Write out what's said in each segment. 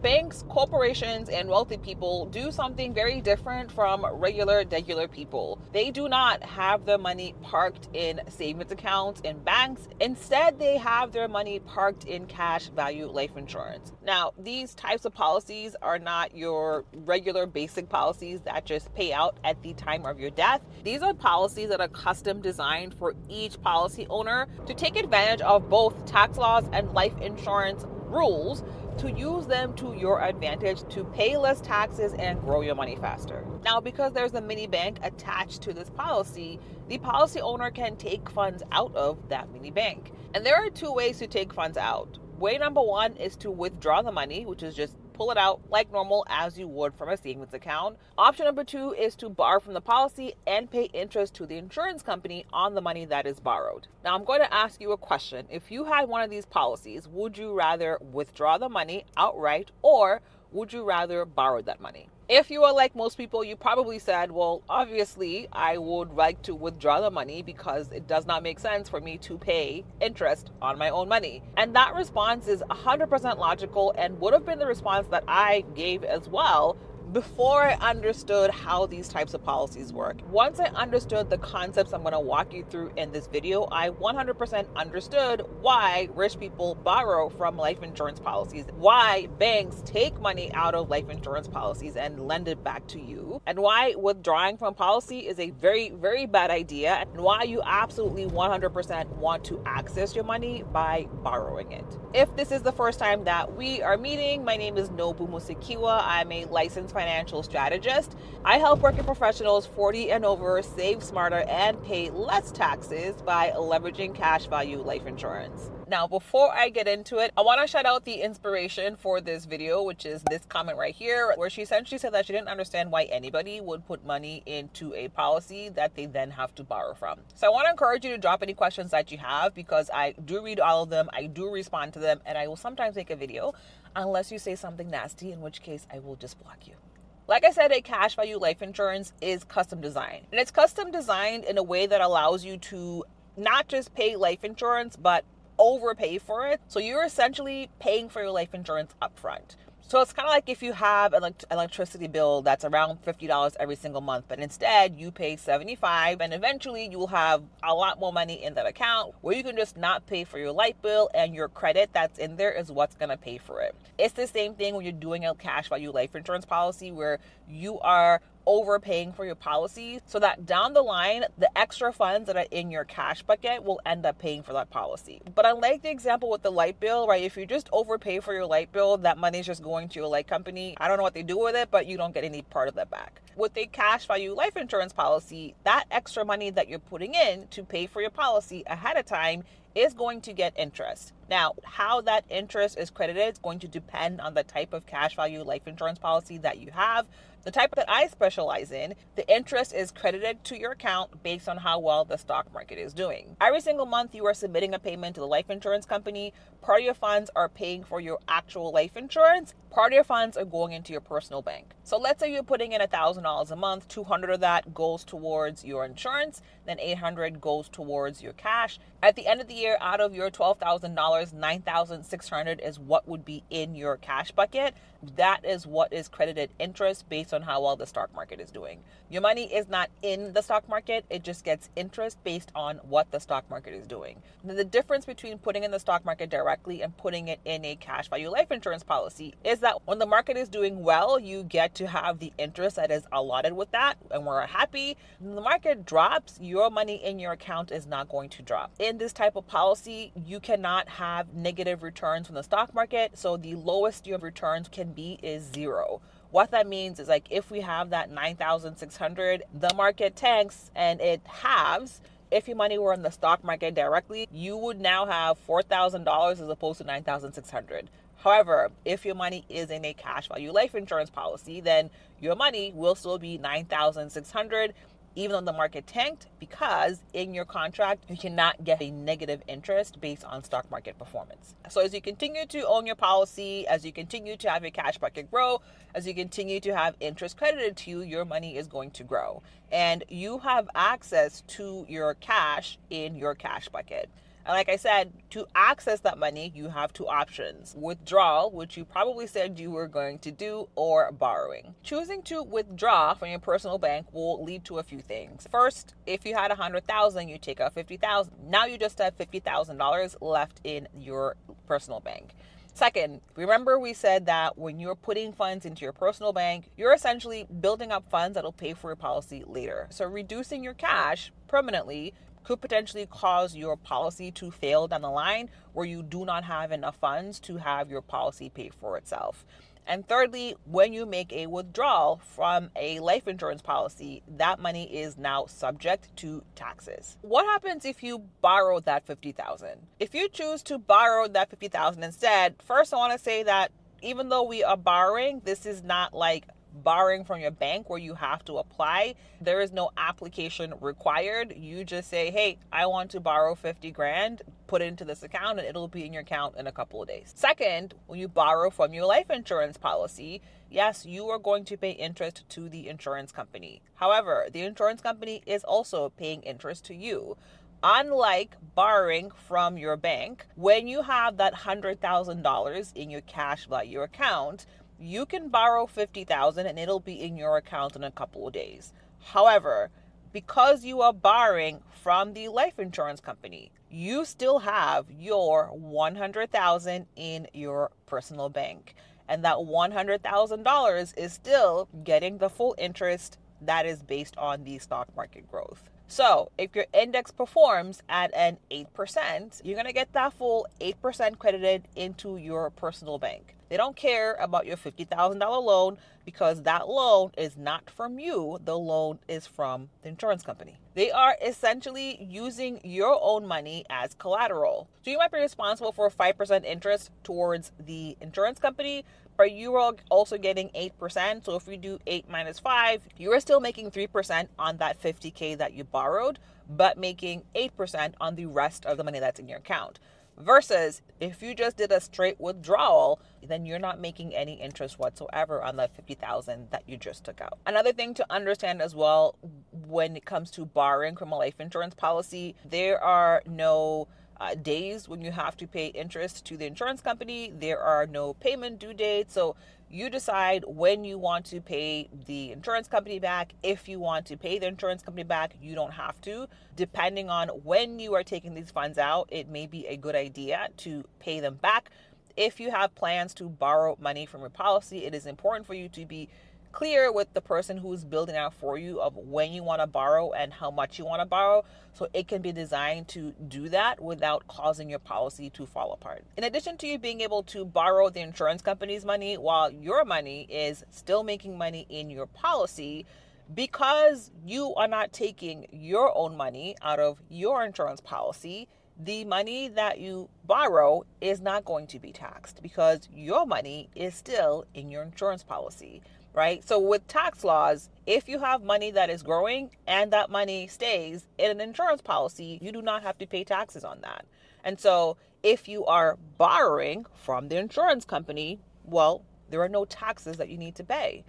Banks, corporations, and wealthy people do something very different from regular people. They do not have their money parked in savings accounts in banks. Instead, they have their money parked in cash value life insurance. Now, these types of policies are not your regular basic policies that just pay out at the time of your death. These are policies that are custom designed for each policy owner to take advantage of both tax laws and life insurance rules, to use them to your advantage to pay less taxes and grow your money faster. Now, because there's a mini bank attached to this policy, the policy owner can take funds out of that mini bank. And there are two ways to take funds out. Way number one is to withdraw the money, which is just pull it out like normal as you would from a savings account. Option number two is to borrow from the policy and pay interest to the insurance company on the money that is borrowed. Now, I'm going to ask you a question. If you had one of these policies, would you rather withdraw the money outright, or would you rather borrow that money? If you are like most people, you probably said, well, obviously, I would like to withdraw the money because it does not make sense for me to pay interest on my own money. And that response is 100% logical and would have been the response that I gave as well before I understood how these types of policies work. Once I understood the concepts I'm going to walk you through in this video, I 100% understood why rich people borrow from life insurance policies, why banks take money out of life insurance policies and lend it back to you, and why withdrawing from policy is a very, very bad idea, and why you absolutely 100% want to access your money by borrowing it. If this is the first time that we are meeting, my name is Nobu. I'm a licensed financial strategist. I help working professionals 40 and over save smarter and pay less taxes by leveraging cash value life insurance. Now, before I get into it, I want to shout out the inspiration for this video, which is this comment right here, where she essentially said that she didn't understand why anybody would put money into a policy that they then have to borrow from. So I want to encourage you to drop any questions that you have, because I do read all of them, I do respond to them, and I will sometimes make a video unless you say something nasty, in which case I will just block you. Like I said, a cash value life insurance is custom designed. And it's custom designed in a way that allows you to not just pay life insurance, but overpay for it. So you're essentially paying for your life insurance upfront. So it's kind of like if you have an electricity bill that's around $50 every single month, but instead you pay $75, and eventually you will have a lot more money in that account where you can just not pay for your light bill, and your credit that's in there is what's going to pay for it. It's the same thing when you're doing a cash value life insurance policy, where you are overpaying for your policy so that down the line, the extra funds that are in your cash bucket will end up paying for that policy. But unlike the example with the light bill, right? If you just overpay for your light bill, that money is just going to your light company. I don't know what they do with it, but you don't get any part of that back. With a cash value life insurance policy, that extra money that you're putting in to pay for your policy ahead of time is going to get interest. Now, how that interest is credited is going to depend on the type of cash value life insurance policy that you have. The type that I specialize in, the interest is credited to your account based on how well the stock market is doing. Every single month, you are submitting a payment to the life insurance company. Part of your funds are paying for your actual life insurance. Part of your funds are going into your personal bank. So let's say you're putting in $1,000 a month, 200 of that goes towards your insurance, then 800 goes towards your cash. At the end of the year, out of your $12,000, 9,600 is what would be in your cash bucket. That is what is credited interest based on how well the stock market is doing. Your money is not in the stock market, it just gets interest based on what the stock market is doing. Now, the difference between putting in the stock market directly and putting it in a cash value life insurance policy is that when the market is doing well, you get to have the interest that is allotted with that, and we're happy. When the market drops, your money in your account is not going to drop. In this type of policy, you cannot have negative returns from the stock market, so the lowest your returns can be is zero. What that means is, like, if we have that 9,600, the market tanks and it halves. If your money were in the stock market directly, you would now have $4,000 as opposed to 9,600. However, if your money is in a cash value life insurance policy, then your money will still be 9,600. Even though the market tanked, because in your contract, you cannot get a negative interest based on stock market performance. So as you continue to own your policy, as you continue to have your cash bucket grow, as you continue to have interest credited to you, your money is going to grow. And you have access to your cash in your cash bucket. And like I said, to access that money, you have two options: withdrawal, which you probably said you were going to do, or borrowing. Choosing to withdraw from your personal bank will lead to a few things. First, if you had 100,000, you take out 50,000. Now you just have $50,000 left in your personal bank. Second, remember we said that when you're putting funds into your personal bank, you're essentially building up funds that'll pay for your policy later. So reducing your cash permanently could potentially cause your policy to fail down the line, where you do not have enough funds to have your policy pay for itself. And thirdly, when you make a withdrawal from a life insurance policy, that money is now subject to taxes. What happens if you borrow that 50,000? If you choose to borrow that 50,000 instead, first I want to say that even though we are borrowing, this is not like borrowing from your bank where you have to apply. There is no application required. You just say, hey, I want to borrow 50 grand, put it into this account, and it'll be in your account in a couple of days. Second, when you borrow from your life insurance policy, yes, you are going to pay interest to the insurance company. However, the insurance company is also paying interest to you. Unlike borrowing from your bank, when you have that $100,000 in your cashFLOW account, you can borrow 50,000 and it'll be in your account in a couple of days. However, because you are borrowing from the life insurance company, you still have your 100,000 in your personal bank, and that $100,000 is still getting the full interest that is based on the stock market growth. So if your index performs at an 8%, you're going to get that full 8% credited into your personal bank. They don't care about your $50,000 loan because that loan is not from you. The loan is from the insurance company. They are essentially using your own money as collateral. So you might be responsible for 5% interest towards the insurance company, but you are also getting 8%. So if you do 8 minus 5, you are still making 3% on that 50K that you borrowed, but making 8% on the rest of the money that's in your account. Versus if you just did a straight withdrawal, then you're not making any interest whatsoever on that 50,000 that you just took out. Another thing to understand as well, when it comes to borrowing from a life insurance policy, there are no days when you have to pay interest to the insurance company. There are no payment due dates. So you decide when you want to pay the insurance company back. If you want to pay the insurance company back, you don't have to. Depending on when you are taking these funds out, it may be a good idea to pay them back. If you have plans to borrow money from your policy, it is important for you to be clear with the person who's building out for you of when you want to borrow and how much you want to borrow, so it can be designed to do that without causing your policy to fall apart. In addition to you being able to borrow the insurance company's money while your money is still making money in your policy, because you are not taking your own money out of your insurance policy, the money that you borrow is not going to be taxed because your money is still in your insurance policy. Right? So with tax laws, if you have money that is growing and that money stays in an insurance policy, you do not have to pay taxes on that. And so if you are borrowing from the insurance company, well, there are no taxes that you need to pay.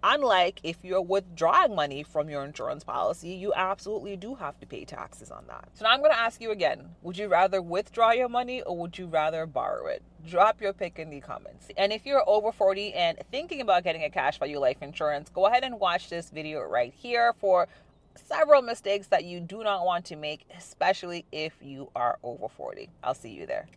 Unlike if you're withdrawing money from your insurance policy, you absolutely do have to pay taxes on that. So now I'm going to ask you again, would you rather withdraw your money or would you rather borrow it? Drop your pick in the comments. And if you're over 40 and thinking about getting a cashFLOW life insurance, go ahead and watch this video right here for several mistakes that you do not want to make, especially if you are over 40. I'll see you there.